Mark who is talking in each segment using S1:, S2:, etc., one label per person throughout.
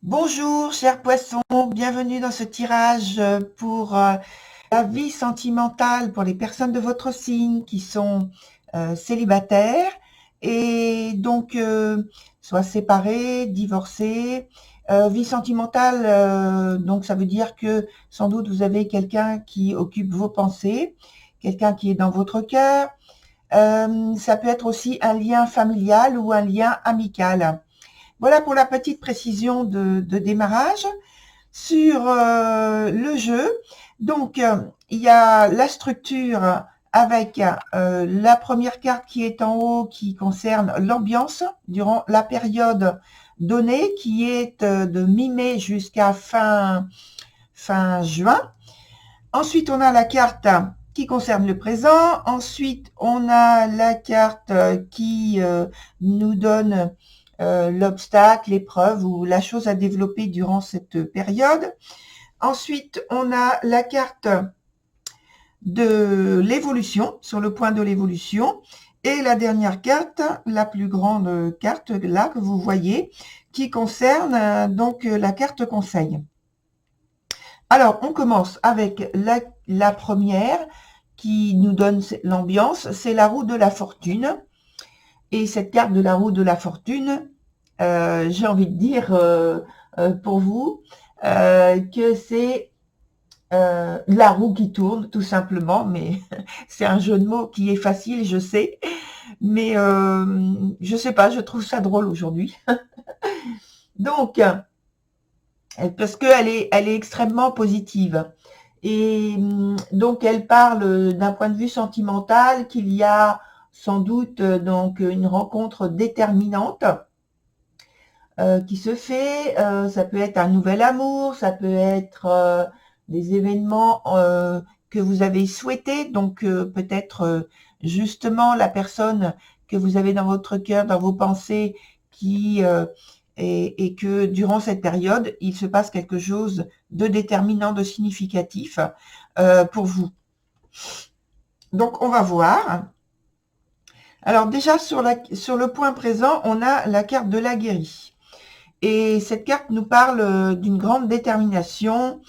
S1: Bonjour, chers poissons, bienvenue dans ce tirage pour la vie sentimentale pour les personnes de votre signe qui sont célibataires et donc soit séparés, divorcés. Vie sentimentale, donc ça veut dire que sans doute vous avez quelqu'un qui occupe vos pensées, quelqu'un qui est dans votre cœur. Ça peut être aussi un lien familial ou un lien amical. Voilà pour la petite précision de démarrage. Sur le jeu, donc il y a la structure avec la première carte qui est en haut qui concerne l'ambiance durant la période donnée qui est de mi-mai jusqu'à fin juin. Ensuite, on a la carte qui concerne le présent. Ensuite, on a la carte qui nous donne l'obstacle, l'épreuve ou la chose à développer durant cette période. Ensuite, on a la carte de l'évolution, sur le point de l'évolution. Et la dernière carte, la plus grande carte là que vous voyez, qui concerne donc la carte conseil. Alors, on commence avec la première qui nous donne l'ambiance, c'est la roue de la fortune. Et cette carte de la roue de la fortune, j'ai envie de dire pour vous que c'est la roue qui tourne, tout simplement, mais c'est un jeu de mots qui est facile, je sais, mais je sais pas, je trouve ça drôle aujourd'hui. Donc, parce qu'elle est extrêmement positive. Et donc, elle parle d'un point de vue sentimental qu'il y a sans doute donc une rencontre déterminante qui se fait. Ça peut être un nouvel amour, ça peut être des événements que vous avez souhaités. Donc, peut-être justement la personne que vous avez dans votre cœur, dans vos pensées, qui et que durant cette période, il se passe quelque chose de déterminant, de significatif pour vous. Donc, on va voir. Alors déjà, sur le point présent, on a la carte de la guérie. Et cette carte nous parle d'une grande détermination.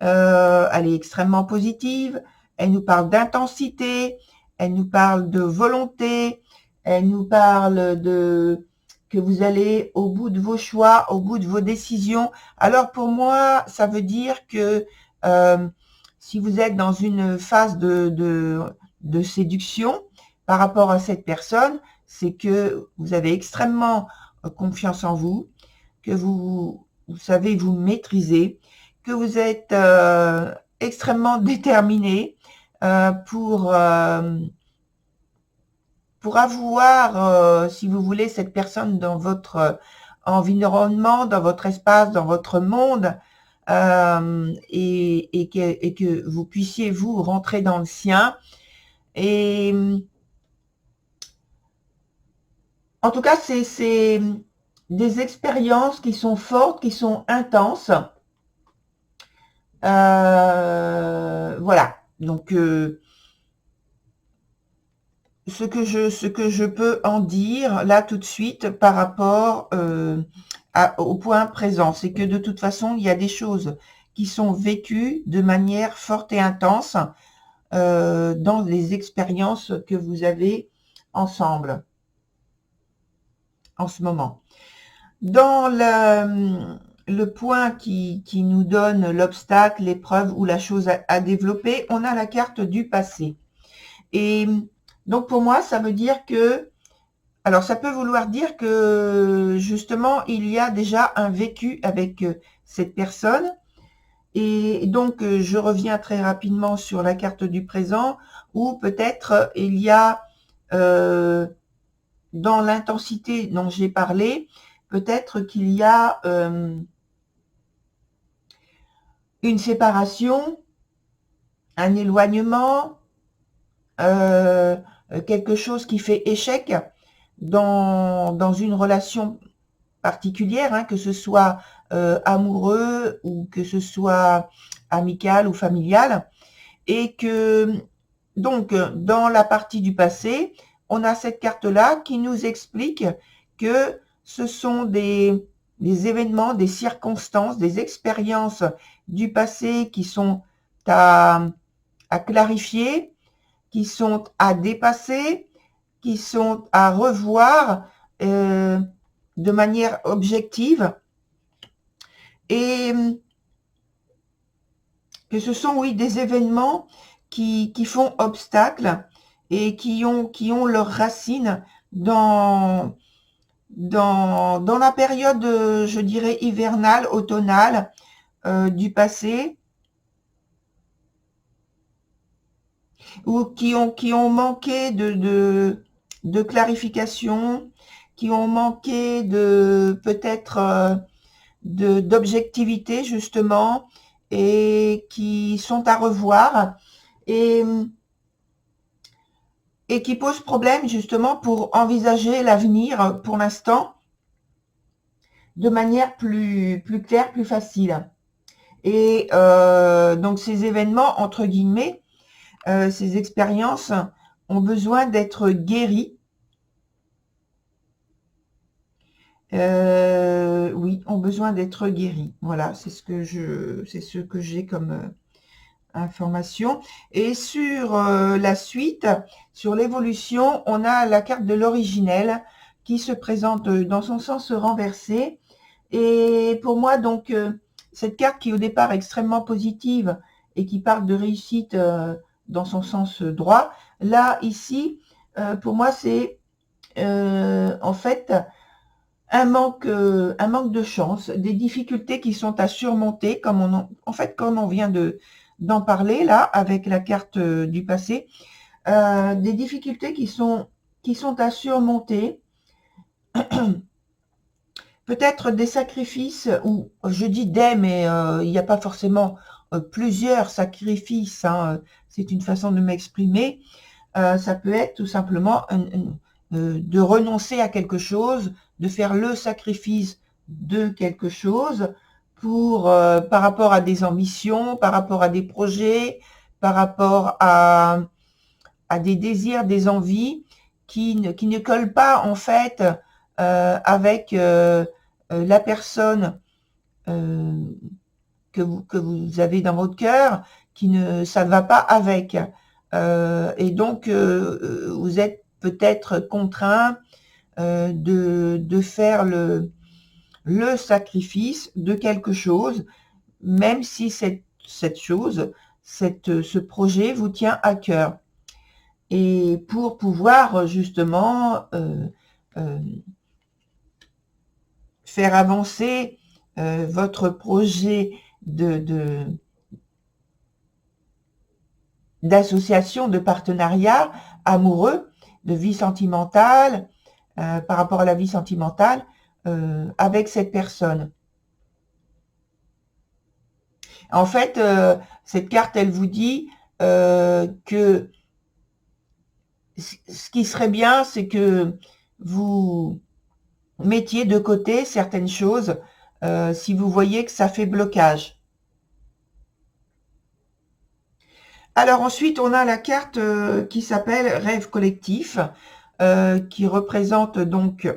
S1: Elle est extrêmement positive. Elle nous parle d'intensité. Elle nous parle de volonté. Elle nous parle de que vous allez au bout de vos choix, au bout de vos décisions. Alors pour moi, ça veut dire que si vous êtes dans une phase de séduction par rapport à cette personne, c'est que vous avez extrêmement confiance en vous, que vous savez vous maîtriser, que vous êtes extrêmement déterminé pour avoir, si vous voulez, cette personne dans votre environnement, dans votre espace, dans votre monde, et que vous puissiez, vous, rentrer dans le sien. Et en tout cas, c'est des expériences qui sont fortes, qui sont intenses. Voilà. Donc, ce que je peux en dire là tout de suite par rapport au point présent, c'est que de toute façon, il y a des choses qui sont vécues de manière forte et intense dans les expériences que vous avez ensemble en ce moment. Dans le point qui nous donne l'obstacle, l'épreuve ou la chose à développer, on a la carte du passé. Et donc pour moi, ça veut dire que, alors ça peut vouloir dire que justement, il y a déjà un vécu avec cette personne. Et donc, je reviens très rapidement sur la carte du présent, où peut-être il y a, dans l'intensité dont j'ai parlé, peut-être qu'il y a une séparation, un éloignement, quelque chose qui fait échec dans une relation particulière, hein, que ce soit amoureux ou que ce soit amical ou familial, et que donc dans la partie du passé, on a cette carte-là qui nous explique que ce sont des des événements, des circonstances, des expériences du passé qui sont à clarifier, qui sont à dépasser, qui sont à revoir de manière objective, et que ce sont, oui, des événements qui font obstacle et qui ont leurs racines dans la période, je dirais, hivernale, automnale du passé, ou qui ont manqué de clarification, qui ont manqué de peut-être d'objectivité justement, et qui sont à revoir, et qui posent problème justement pour envisager l'avenir pour l'instant de manière plus claire, plus facile. Et donc ces événements, entre guillemets, ces expériences ont besoin d'être guéries. Oui, ont besoin d'être guéries. Voilà, c'est ce que j'ai comme information. Et sur la suite, sur l'évolution, on a la carte de l'originel qui se présente dans son sens renversé. Et pour moi, donc, cette carte qui est au départ extrêmement positive et qui parle de réussite dans son sens droit, là, ici, pour moi, c'est en fait un manque de chance, des difficultés qui sont à surmonter, comme comme on vient d'en parler là avec la carte du passé, des difficultés qui sont à surmonter, peut-être des sacrifices, ou je dis des, mais il n'y a pas forcément plusieurs sacrifices, hein, c'est une façon de m'exprimer. Ça peut être tout simplement de renoncer à quelque chose, de faire le sacrifice de quelque chose par rapport à des ambitions, par rapport à des projets, par rapport à des désirs, des envies qui ne collent pas en fait avec la personne que vous avez dans votre cœur, ça ne va pas avec. Et donc, vous êtes peut-être contraint de faire le sacrifice de quelque chose, même si cette chose, ce projet vous tient à cœur. Et pour pouvoir justement faire avancer votre projet d'association, de partenariat amoureux, de vie sentimentale, par rapport à la vie sentimentale, avec cette personne. En fait, cette carte, elle vous dit que ce qui serait bien, c'est que vous mettiez de côté certaines choses si vous voyez que ça fait blocage. Alors ensuite, on a la carte qui s'appelle Rêve collectif, qui représente donc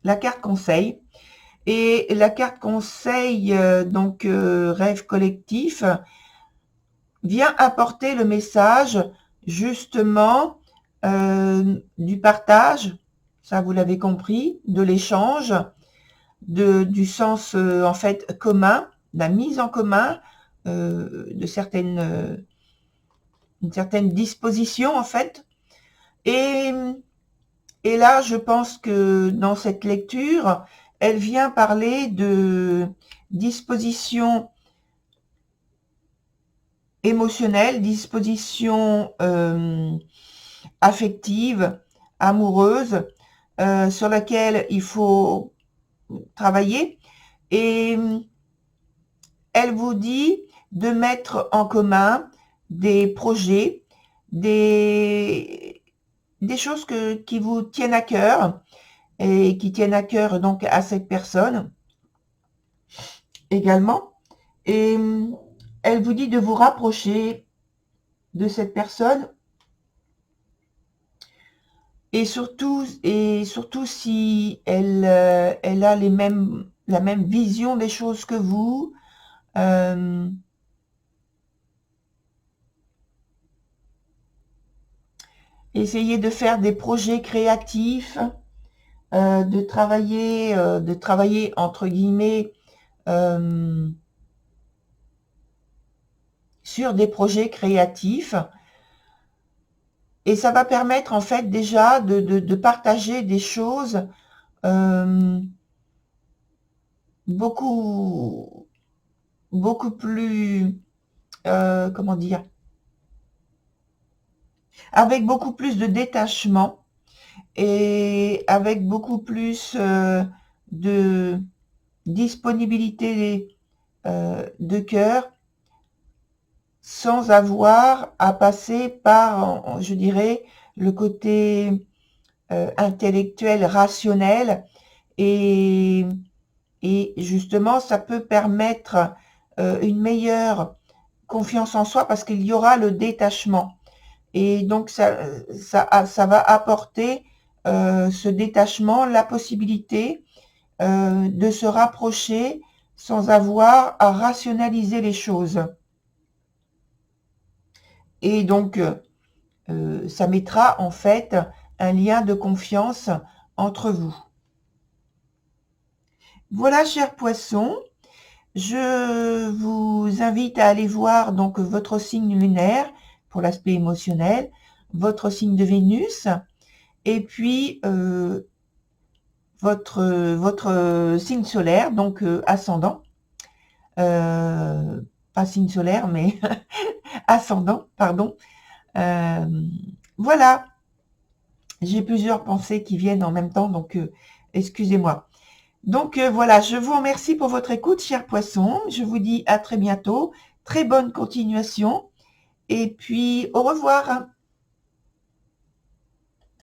S1: la carte conseil. Et la carte conseil, Rêve collectif, vient apporter le message justement du partage, ça vous l'avez compris, de l'échange, du sens en fait commun, la mise en commun de certaines une certaine disposition en fait. Et là, je pense que dans cette lecture, elle vient parler de disposition émotionnelle, disposition affective, amoureuse, sur laquelle il faut travailler. Et elle vous dit de mettre en commun des projets, des choses qui vous tiennent à cœur et qui tiennent à cœur donc à cette personne également. Et elle vous dit de vous rapprocher de cette personne, et surtout si elle a les mêmes la même vision des choses que vous. Essayez de faire des projets créatifs, de travailler entre guillemets sur des projets créatifs. Et ça va permettre en fait déjà de partager des choses beaucoup plus, comment dire, avec beaucoup plus de détachement et avec beaucoup plus de disponibilité de cœur, sans avoir à passer par, je dirais, le côté intellectuel, rationnel, et justement, ça peut permettre une meilleure confiance en soi parce qu'il y aura le détachement. Et donc, ça va apporter ce détachement, la possibilité de se rapprocher sans avoir à rationaliser les choses. Et donc, ça mettra en fait un lien de confiance entre vous. Voilà, chers poissons, je vous invite à aller voir donc votre signe lunaire pour l'aspect émotionnel, votre signe de Vénus, et puis votre signe solaire, donc ascendant, pas signe solaire, mais ascendant, pardon. Voilà, j'ai plusieurs pensées qui viennent en même temps, donc excusez-moi. Donc voilà, je vous remercie pour votre écoute, chers poissons. Je vous dis à très bientôt. Très bonne continuation. Et puis, au revoir.